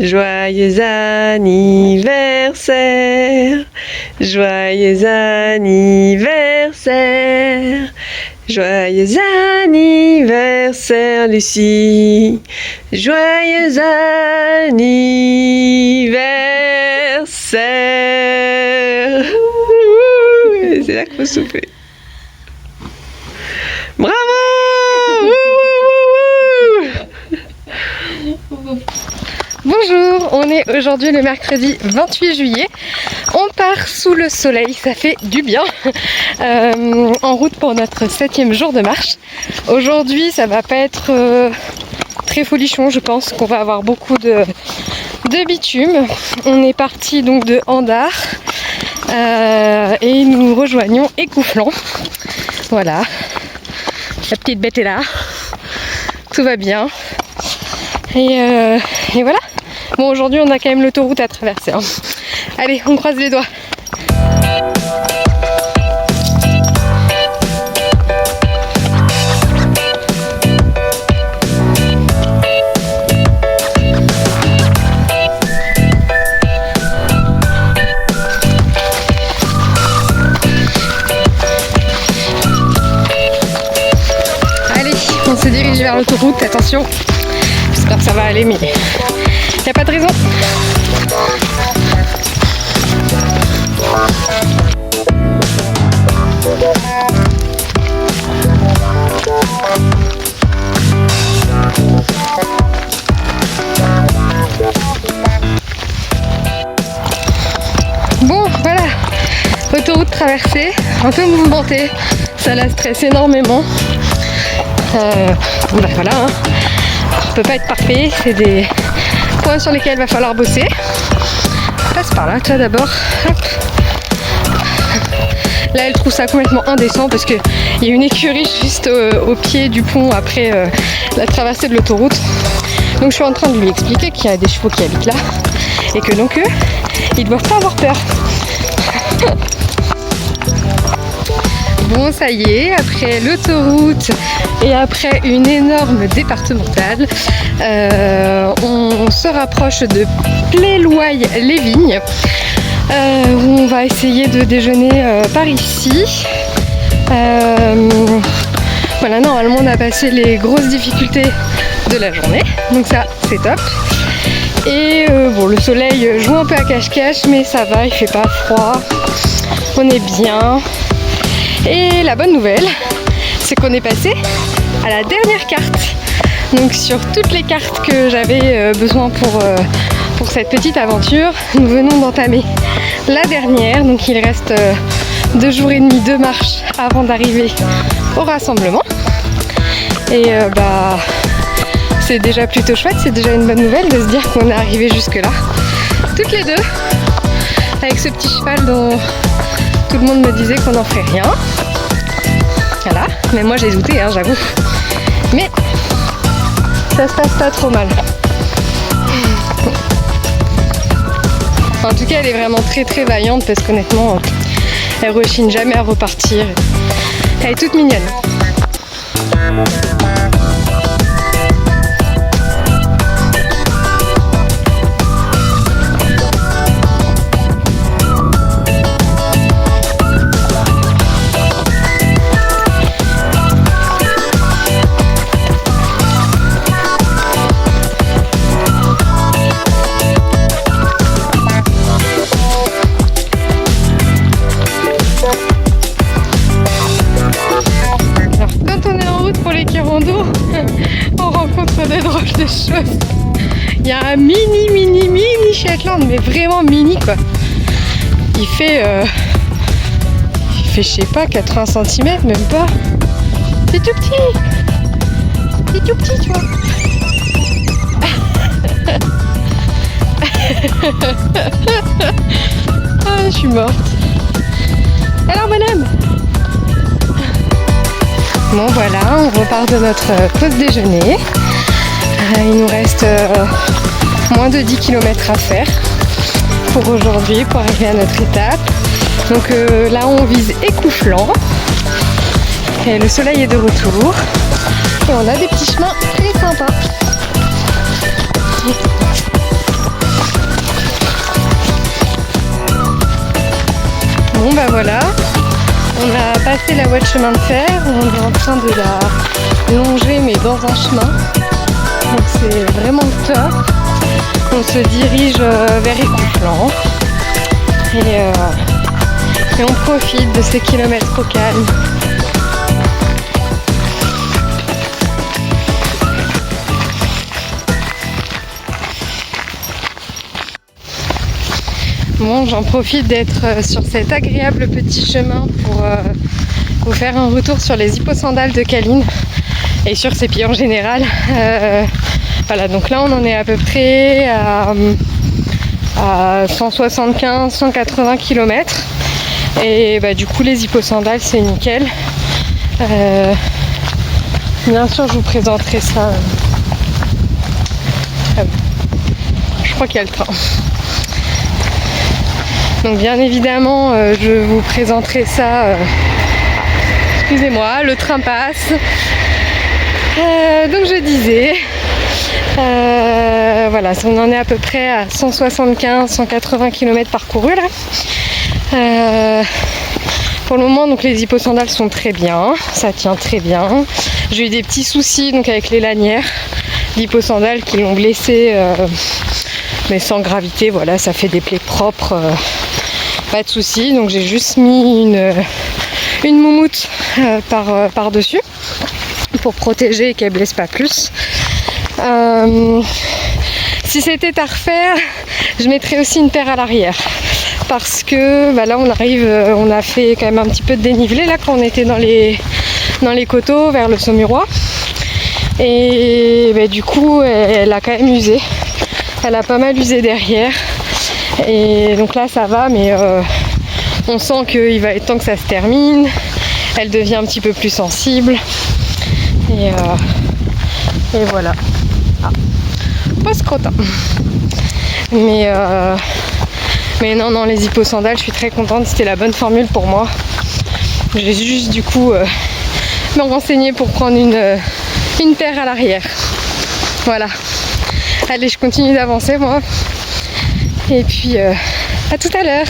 Joyeux anniversaire, joyeux anniversaire, joyeux anniversaire Lucie, joyeux anniversaire. C'est là qu'il faut souffler. Bravo! Bonjour, on est aujourd'hui le mercredi 28 juillet. On part sous le soleil, ça fait du bien. En route pour notre 7e jour de marche. Aujourd'hui, ça va pas être très folichon, je pense qu'on va avoir beaucoup de bitume. On est parti donc de Andar et nous rejoignons Écouflant. Voilà, la petite bête est là, tout va bien. Et voilà. Bon, aujourd'hui on a quand même l'autoroute à traverser, hein. Allez, on croise les doigts. Allez, on se dirige vers l'autoroute, attention. J'espère que ça va aller, mais il n'y a pas de raison. Bon, voilà, autoroute traversée, un peu mouvementée, ça la stresse énormément. Bah voilà, hein. On peut pas être parfait, c'est des points sur lesquels il va falloir bosser. Passe par là, toi d'abord. Là, elle trouve ça complètement indécent parce qu'il y a une écurie juste au pied du pont après la traversée de l'autoroute. Donc je suis en train de lui expliquer qu'il y a des chevaux qui habitent là et que donc eux, ils doivent pas avoir peur. Bon, ça y est, après l'autoroute et après une énorme départementale, on se rapproche de Pléloy-les-Vignes, où on va essayer de déjeuner par ici. Voilà, normalement on a passé les grosses difficultés de la journée, donc ça c'est top. Et bon, le soleil joue un peu à cache-cache, mais ça va, il fait pas froid, on est bien. Et la bonne nouvelle, c'est qu'on est passé à la dernière carte. Donc sur toutes les cartes que j'avais besoin pour cette petite aventure, nous venons d'entamer la dernière. Donc il reste 2 jours et demi de marche avant d'arriver au rassemblement. Et bah c'est déjà plutôt chouette, c'est déjà une bonne nouvelle de se dire qu'on est arrivé jusque là, toutes les deux, avec ce petit cheval dont tout le monde me disait qu'on n'en ferait rien. Voilà, mais moi j'ai douté, hein, j'avoue. Mais ça se passe pas trop mal. En tout cas, elle est vraiment très très vaillante parce qu'honnêtement, elle rechigne jamais à repartir. Elle est toute mignonne. On rencontre des drôles de choses. Il y a un mini Shetland, mais vraiment mini quoi. Il fait je sais pas 80 cm, même pas. C'est tout petit. C'est tout petit, tu vois. Ah, je suis morte. Alors bonhomme. Bon voilà, on repart de notre pause déjeuner. Il nous reste moins de 10 km à faire pour aujourd'hui, pour arriver à notre étape. Donc là on vise Écouflant. Et le soleil est de retour. Et on a des petits chemins très sympas. Bon bah voilà, on a passé la voie de chemin de fer, on est en train de la longer mais dans un chemin. Donc c'est vraiment top. On se dirige vers Écouflant et on profite de ces kilomètres au calme. Bon, j'en profite d'être sur cet agréable petit chemin pour vous faire un retour sur les hipposandales de Caline et sur ses pieds en général. Voilà, donc là on en est à peu près à 175-180 km et bah, du coup les hipposandales c'est nickel. Bien sûr je vous présenterai ça. Je crois qu'il y a le train. Donc bien évidemment je vous présenterai ça. Excusez-moi, le train passe. Donc je disais, voilà, on en est à peu près à 175-180 km parcourus là. Pour le moment, donc les hipposandales sont très bien, ça tient très bien. J'ai eu des petits soucis donc avec les lanières d'hipposandales qui l'ont blessé, mais sans gravité. Voilà, ça fait des plaies propres, pas de soucis. Donc j'ai juste mis une moumoute par dessus pour protéger et qu'elle blesse pas plus. Si c'était à refaire, je mettrais aussi une paire à l'arrière parce que bah là on arrive, on a fait quand même un petit peu de dénivelé là quand on était dans les coteaux vers le Saumurois et bah, du coup elle a quand même usé, elle a pas mal usé derrière et donc là ça va, mais on sent qu'il va être temps que ça se termine. Elle devient un petit peu plus sensible et voilà. Pas scrotin. Mais non, les hipposandales, je suis très contente, c'était la bonne formule pour moi. J'ai juste du coup me renseigner pour prendre une paire à l'arrière. Voilà. Allez, je continue d'avancer moi. Et puis à tout à l'heure.